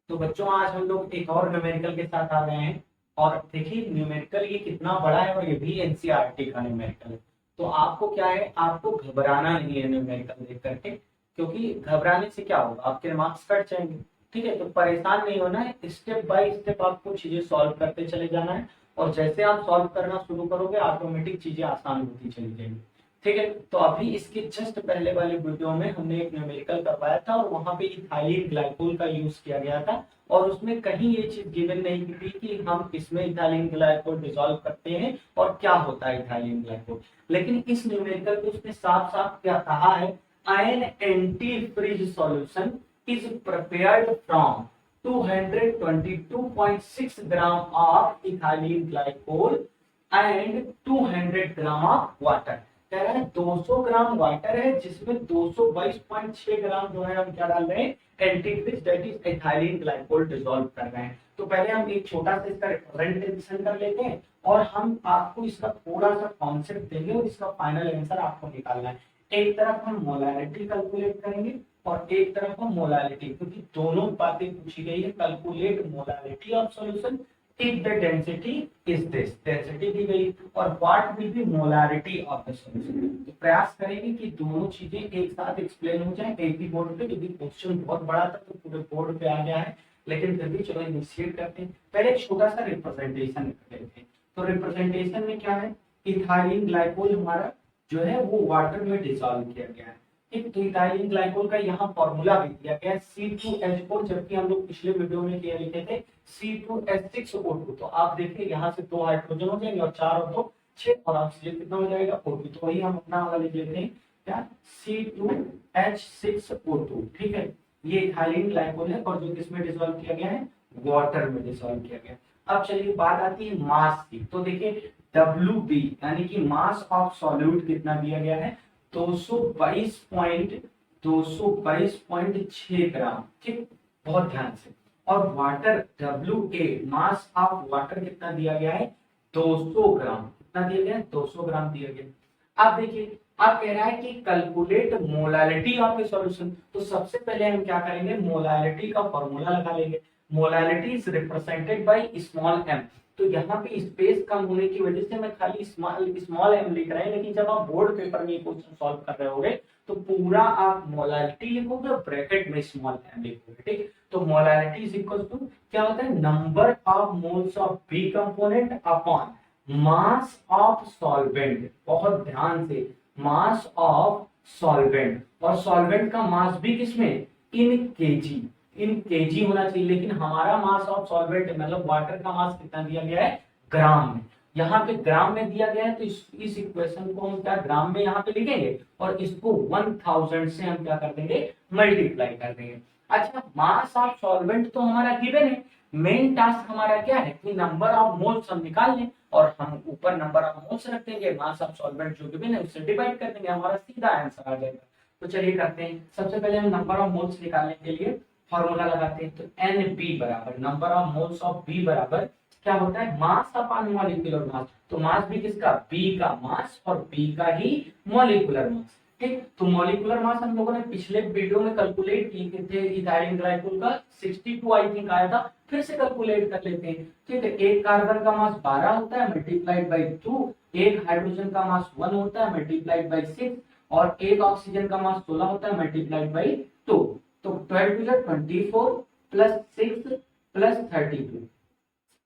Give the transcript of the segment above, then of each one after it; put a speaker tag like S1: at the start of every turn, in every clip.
S1: तो बच्चों आज हम लोग एक और न्यूमेरिकल के साथ आ गए हैं। और देखिए न्यूमेरिकल ये कितना बड़ा है और ये भी एनसीईआरटी का न्यूमेरिकल है। तो आपको क्या है, आपको घबराना नहीं है न्यूमेरिकल देख करके, क्योंकि घबराने से क्या होगा, आपके मार्क्स कट जाएंगे। ठीक है, तो परेशान नहीं होना है, स्टेप बाय स्टेप आपको चीजें सॉल्व करते चले जाना है। और जैसे आप सॉल्व करना शुरू करोगे ऑटोमेटिक चीजें आसान होती चली जाएंगी। ठीक है, तो अभी इसके जस्ट पहले वाले वीडियो में हमने एक न्यूमेरिकल करवाया था और वहां पे इथाइलिन ग्लाइकोल का यूज किया गया था। और उसमें कहीं ये चीज गिवन नहीं की थी कि हम इसमें इथाइलिन ग्लाइकोल डिसॉल्व करते हैं और क्या होता है इथाइलिन ग्लाइकोल। लेकिन इस न्यूमेरिकल में उसने साफ साफ क्या कहा है, an anti freeze solution is prepared from 222.6 gram of ethylene glycol and 200 gram of water. कह रहा है 200 ग्राम वाटर है जिसमें 222.6 ग्राम जो है हम क्या डाल रहे हैं, antifreeze that is ethylene glycol dissolve कर रहे हैं। तो पहले हम एक छोटा सा इसका रिप्रेजेंटेशन कर लेते हैं और हम आपको इसका थोड़ा सा कॉन्सेप्ट देंगे और इसका फाइनल आंसर आपको निकालना है। एक तरफ हम मोलैरिटी कैलकुलेट करेंगे और एक तरफ हम मोलैरिटी, क्योंकि दोनों बातें पूछी गई है। Calculate molarity of solution if the density is this, density दी गई और what will be molarity of the solution। तो प्रयास करेंगे कि दोनों चीजें एक साथ एक्सप्लेन हो जाए एक ही बोर्ड पे, क्योंकि क्वेश्चन बहुत बड़ा था तो पूरे बोर्ड पे आ गया है। लेकिन फिर भी चलो इनिशिएट करते हैं। पहले एक छोटा सा रिप्रेजेंटेशन कर लेते हैं। तो रिप्रेजेंटेशन में क्या है, इथाइलिन ग्लाइकोल हमारा जो है वो वाटर में डिसॉल्व किया गया है। ठीक, तो इथाइलिन ग्लाइकोल का यहाँ फॉर्मूला भी दिया गया है C2H4, जबकि हम लोग पिछले वीडियो में क्या लिखे थे C2H6O2। तो आप देखिए यहाँ से 2 हाइड्रोजन हो जाएंगे और 4 और 2 6 और ऑक्सीजन कितना हो जाएगा O2। तो वही हम अपना वाला लिख लेते हैं क्या, C2H6O2। ठीक है, ये इथाइलिन ग्लाइकोल है और जो किसमें डिसॉल्व किया गया है, वाटर में डिसॉल्व किया गया। अब चलिए बात आती है मास की। तो देखिए WB यानी कि मास ऑफ सॉल्यूट कितना दिया गया है, 222.6 ग्राम। ठीक, बहुत ध्यान से। और water WA mass of water कितना दिया गया है, 200 ग्राम। कितना दिया गया है, 200 ग्राम दिया गया। अब देखिए अब कह रहा है कि calculate molality of A solution. तो सबसे पहले हम क्या करेंगे, मोलैलिटी का फॉर्मूला लगा लेंगे। Molality is represented by small m। तो यहाँ पे स्पेस कम होने की वजह से मैं खाली स्मॉल m लिख रहा है, लेकिन जब आप बोर्ड पेपर में ये क्वेश्चन सॉल्व कर रहे होगे तो पूरा आप मोलैलिटी लिखोगे और ब्रैकेट में स्मॉल m लिखोगे। ठीक, तो मोलैलिटी इज इक्वल टू क्या होता है, number of moles of B component upon mass of solvent. बहुत ध्यान से, मास ऑफ सॉल्वेंट, और सॉल्वेंट का मास भी किसमें, इन केजी। इन केजी होना चाहिए, लेकिन हमारा मास ऑफ सॉल्वेंट मतलब वाटर का मास कितना दिया गया है, ग्राम में। यहाँ पे ग्राम में दिया गया है तो इस इक्वेशन को हम क्या ग्राम में यहाँ पे लिखेंगे और इसको 1000 से हम क्या कर देंगे, मल्टीप्लाई कर देंगे। अच्छा, मास ऑफ सॉल्वेंट तो हमारा गिवन है। मेन टास्क हमारा क्या है कि नंबर ऑफ मोल्स हम निकाल लें और हम ऊपर नंबर ऑफ मोल्स रख देंगे, मास ऑफ सॉल्वेंट जो गिवन है उससे डिवाइड कर देंगे, हमारा सीधा आंसर आ जाएगा। तो चलिए करते हैं। सबसे पहले हम नंबर ऑफ मोल्स निकालने के लिए फॉर्मूला लगाते हैं। तो NB बराबर number of moles of B बराबर क्या होता है, मास अपॉन मॉलिक्यूलर मास। तो मास भी किसका, B का मास और B का ही मॉलिक्यूलर मास। ठीक, तो मॉलिक्यूलर मास हम लोगों ने पिछले वीडियो में कैलकुलेट किए थे, इथाइलिन ग्लाइकोल का 62 आई थिंक आया था। फिर से कैलकुलेट कर लेते हैं। ठीक है, एक कार्बन का मास 12 होता है मल्टीप्लाइड बाई 2, एक हाइड्रोजन का मास 1 होता है मल्टीप्लाइड बाई 6 और एक ऑक्सीजन का मास 16 होता है मल्टीप्लाइड बाई 2। तो 12 टू 24 प्लस 6 प्लस 32,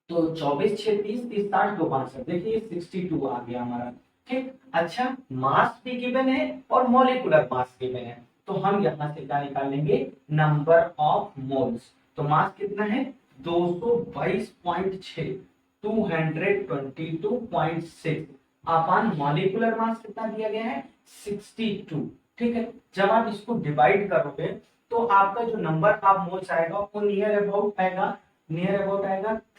S1: तो 24 6 30 30 60 2 65। देखिए 62 आ गया हमारा। ठीक, अच्छा मास भी गिवन है और मॉलिक्यूलर मास गिवन है, तो हम यहाँ से क्या निकाल लेंगे, नंबर ऑफ मोल्स। तो मास कितना है, 222.6 222.6 अपॉन मॉलिक्यूलर मास कितना दिया गया है, 62। ठीक है, जब आप इसको डिवाइड करोगे तो आपका जो नंबर ऑफ मोल्स आएगा वो नियर अबाउट आएगा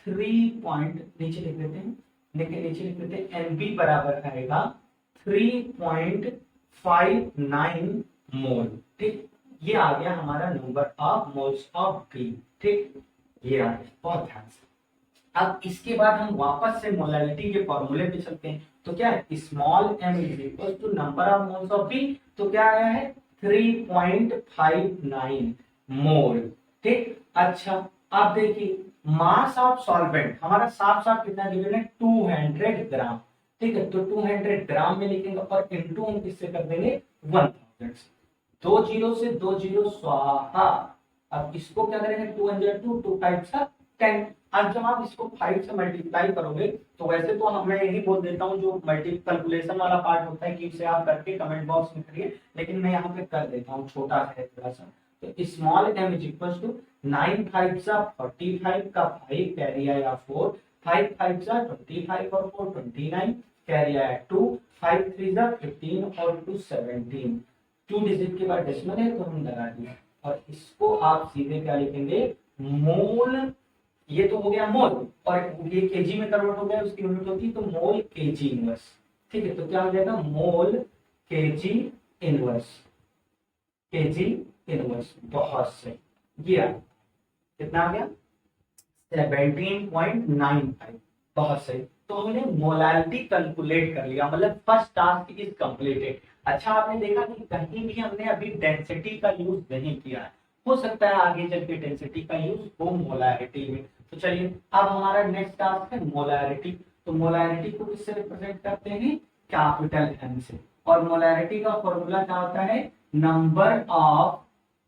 S1: 3 पॉइंट, नीचे लिख देते हैं, नीचे लिख देते हैं, NB बराबर आएगा 3.59 मोल। ठीक, ये आ गया हमारा number of moles of B. ठीक, ये आ गया, बहुत ध्यान से। अब इसके बाद हम वापस से मोलैलिटी के फॉर्मूले पे चलते हैं। तो क्या है, small m is equal to number of moles of B. तो क्या आया है, 3.59 मोल। ठीक, अच्छा अब देखिए मास ऑफ सॉल्वेंट हमारा साफ साफ कितना गिवन है 200 ग्राम। ठीक है, तो 200 ग्राम में लिखेंगे और इनटू हम किससे कर देंगे 1000 से। 2 जीरो से 2 जीरो स्वाहा। अब इसको क्या करेंगे 200 2 5 10। अब जब आप इसको 5 से मल्टीप्लाई करोगे तो वैसे तो मैं यही बोल देता हूँ जो मल्टी कैलकुलेशन वाला पार्ट होता है कि उसे आप करके कमेंट बॉक्स में करिए, लेकिन मैं यहाँ पे कर देता हूँ, छोटा सा है थोड़ा सा। तो small m is equal to 9 5 45 का 5 कैरी आया 4, 5 5 25 और 4 29 कैरी आया 2, 5 3 15 और 2 17। 2 डिजिट के बाद डेसिमल है तो हम लगा दिया और इसको आप सीधे क्या लिखेंगे मोल। ये तो हो गया मोल और ये केजी में कन्वर्ट हो गया, उसकी यूनिट होती है तो मोल केजी इनवर्स। ठीक है, तो क्या हो जाएगा मोल केजी इनवर्स, केजी इनवर्स। बहुत सही, ये कितना आ गया 17.95। बहुत सही, तो हमने मोलालिटी कैलकुलेट कर लिया, मतलब फर्स्ट टास्क इज कंप्लीटेड। अच्छा आपने देखा कि कहीं भी हमने अभी डेंसिटी का यूज नहीं किया है, हो सकता है आगे चल के डेंसिटी का यूज हो मोलारिटी में। तो चलिए अब हमारा नेक्स्ट टास्क है मोलारिटी। तो मोलारिटी को किससे रिप्रेजेंट करते हैं कैपिटल एम से, और मोलारिटी का फॉर्मूला क्या होता है नंबर ऑफ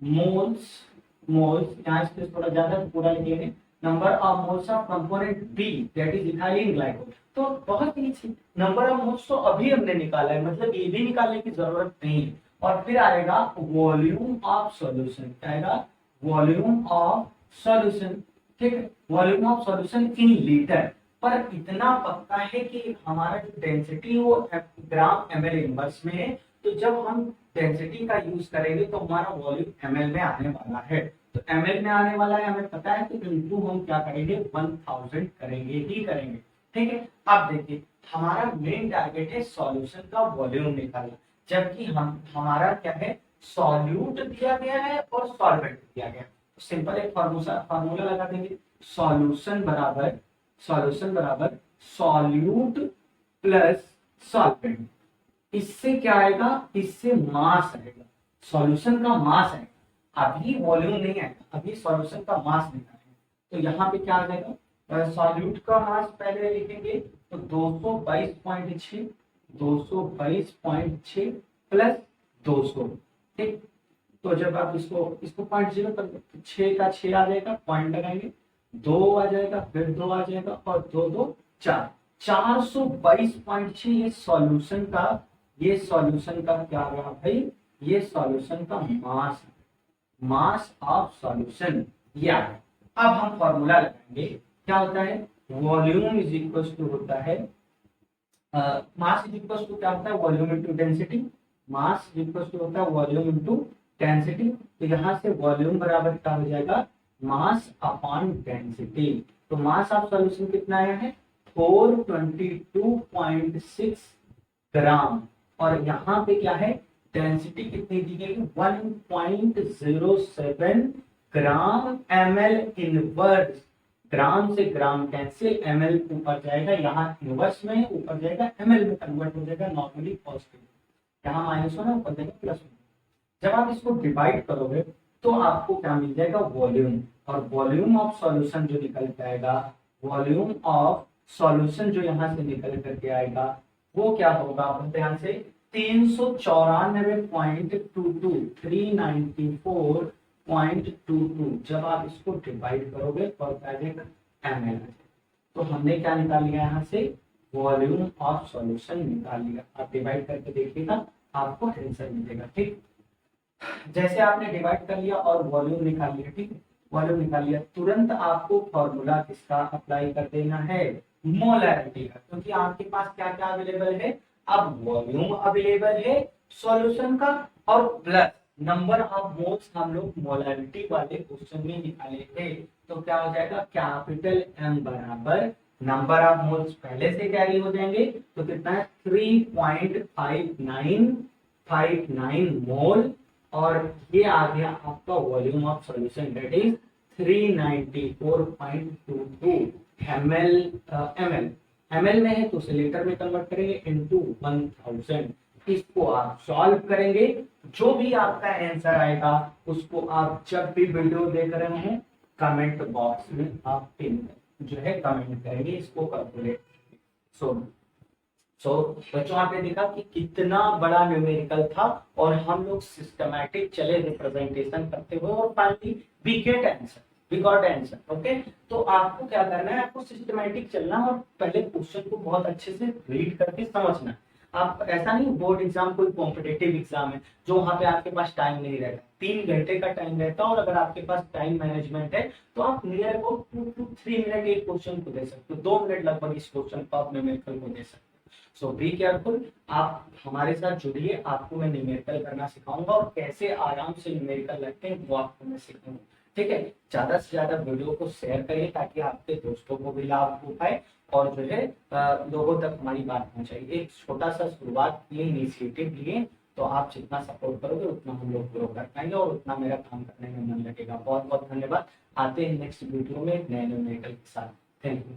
S1: मोल्स। मोल्स यहाँ इससे थोड़ा ज्यादा पूरा लिखिए, number of moles of component B that is ethylene glycol. तो बहुत इजी, नंबर ऑफ मोल्स तो अभी हमने निकाला है, मतलब ये भी निकालने की जरूरत नहीं है। और फिर आएगा वॉल्यूम ऑफ सॉल्यूशन, क्या आएगा वॉल्यूम ऑफ सॉल्यूशन। ठीक है, volume of solution in litre. पर इतना पक्का है कि हमारा जो डेंसिटी वो ग्राम ml इनवर्स में है, तो जब हम डेंसिटी का यूज करेंगे तो हमारा वॉल्यूम ml में आने वाला है। तो ml में आने वाला है हमें पता है, तो इनटू हम क्या करेंगे 1000 करेंगे ही करेंगे। ठीक है, अब देखिए हमारा मेन टारगेट है सॉल्यूशन का वॉल्यूम निकालना, जबकि हमारा क्या है सॉल्यूट दिया गया है और सॉल्वेंट दिया गया है। तो सिंपल एक फार्मूला लगा देंगे, सॉल्यूशन बराबर सॉल्यूट प्लस सॉल्वेंट। इससे क्या आएगा, इससे मास आएगा, सॉल्यूशन का मास आएगा, अभी वॉल्यूम नहीं आएगा, अभी सॉल्यूशन का मास निकालेंगे। तो यहाँ पे क्या आ जाएगा सॉल्यूट का मास पहले लिखेंगे तो 222.6 222.6 प्लस 200। ठीक, तो जब आप इसको 0.0 कर 6 का 6 आ जाएगा, पॉइंट लगाएंगे 2 आ जाएगा, फिर 2 आ जाएगा और 2 2 4, 422.6। ये सॉल्यूशन का क्या आ रहा भाई, ये सॉल्यूशन का मास, मास ऑफ सॉल्यूशन ये आ गया। अब हम फॉर्मूला लगाएंगे, क्या होता है वॉल्यूम इज इक्वल टू होता है मास इज इक्वल टू क्या होता है volume into density. Mass is equal to होता है वॉल्यूम इनटू डेंसिटी। तो यहाँ से वॉल्यूम बराबर क्या हो जाएगा मास अपॉन डेंसिटी। तो मास ऑफ सॉल्यूशन कितना आया है 422.6 ग्राम, और यहाँ पे क्या है डेंसिटी कितनी दी गई 1.07 ग्राम ml इनवर्स। ग्राम से ग्राम कैंसिल, ml ऊपर जाएगा, यहाँ इनवर्स में ऊपर जाएगा ml में कन्वर्ट हो जाएगा, नॉर्मली पॉजिटिव, यहाँ माइनस होना ऊपर जाएगा प्लस होना। जब आप इसको डिवाइड करोगे तो आपको क्या मिल जाएगा वॉल्यूम, और वॉल्यूम ऑफ सॉल्यूशन जो निकल के आएगा, वॉल्यूम ऑफ सॉल्यूशन जो यहाँ से निकल करके आएगा वो क्या होगा ध्यान से 394.22 जब आप इसको डिवाइड करोगे तो आ जाएगा ml। तो हमने क्या निकाल लिया यहाँ से वॉल्यूम ऑफ सॉल्यूशन निकाल लिया। आप डिवाइड करके देखिएगा आपको आंसर मिलेगा। ठीक, जैसे आपने डिवाइड कर लिया और वॉल्यूम निकाल लिया, ठीक है वॉल्यूम निकाल लिया, तुरंत आपको फॉर्मूला किसका अप्लाई कर देना है मोलैरिटी का, क्योंकि आपके पास क्या क्या अवेलेबल है अब वॉल्यूम अवेलेबल है सॉल्यूशन का, और प्लस नंबर ऑफ मोल्स हम लोग मोलैरिटी वाले क्वेश्चन में निकाले थे। तो क्या हो जाएगा कैपिटल M बराबर नंबर ऑफ मोल्स पहले से कैरी हो जाएंगे, तो कितना है 3.5959 मोल, और ये आ गया आपका volume of solution that is 394.22 ml में है तो उसे लीटर में कन्वर्ट करेंगे इनटू 1000। इसको आप सॉल्व करेंगे, जो भी आपका आंसर आएगा उसको आप जब भी वीडियो देख रहे हैं कमेंट बॉक्स में आप पिन जो है कमेंट करेंगे इसको कैलकुलेट। सो सो बच्चों आपने देखा कि कितना बड़ा न्यूमेरिकल था और हम लोग सिस्टमैटिक चले रिप्रेजेंटेशन करते हुए और finally we got answer. Okay, तो आपको क्या करना है, आपको सिस्टमैटिक चलना और पहले क्वेश्चन को बहुत अच्छे से रीड करके समझना है। आप ऐसा नहीं, बोर्ड एग्जाम कोई कॉम्पिटेटिव एग्जाम है जो वहां पे आपके पास टाइम नहीं रहता, 3 घंटे का टाइम रहता है और अगर आपके पास टाइम मैनेजमेंट है तो आप नियर अबाउट 2 to 3 मिनट एक क्वेश्चन को दे सकते हो, 2 मिनट लगभग इस क्वेश्चन को आप न्यूमेरिकल को दे सकते हो। सो बी केयरफुल, आप हमारे साथ जुड़िए, आपको मैं न्यूमेरिकल करना सिखाऊंगा और कैसे आराम से न्यूमेरिकल लगते हैं वो आपको मैं सिखाऊंगा। ठीक है, ज्यादा से ज्यादा वीडियो को शेयर करिए ताकि आपके दोस्तों को भी लाभ हो पाए और जो है लोगों तक हमारी बात पहुंचाई। एक छोटा सा शुरुआत किए, इनिशिएटिव लिए, तो आप जितना सपोर्ट करोगे उतना हम लोग ग्रो कर पाएंगे और उतना मेरा काम करने में मन लगेगा। बहुत बहुत धन्यवाद। आते हैं नेक्स्ट वीडियो में नए न्यूमेरिकल के साथ। Thank you.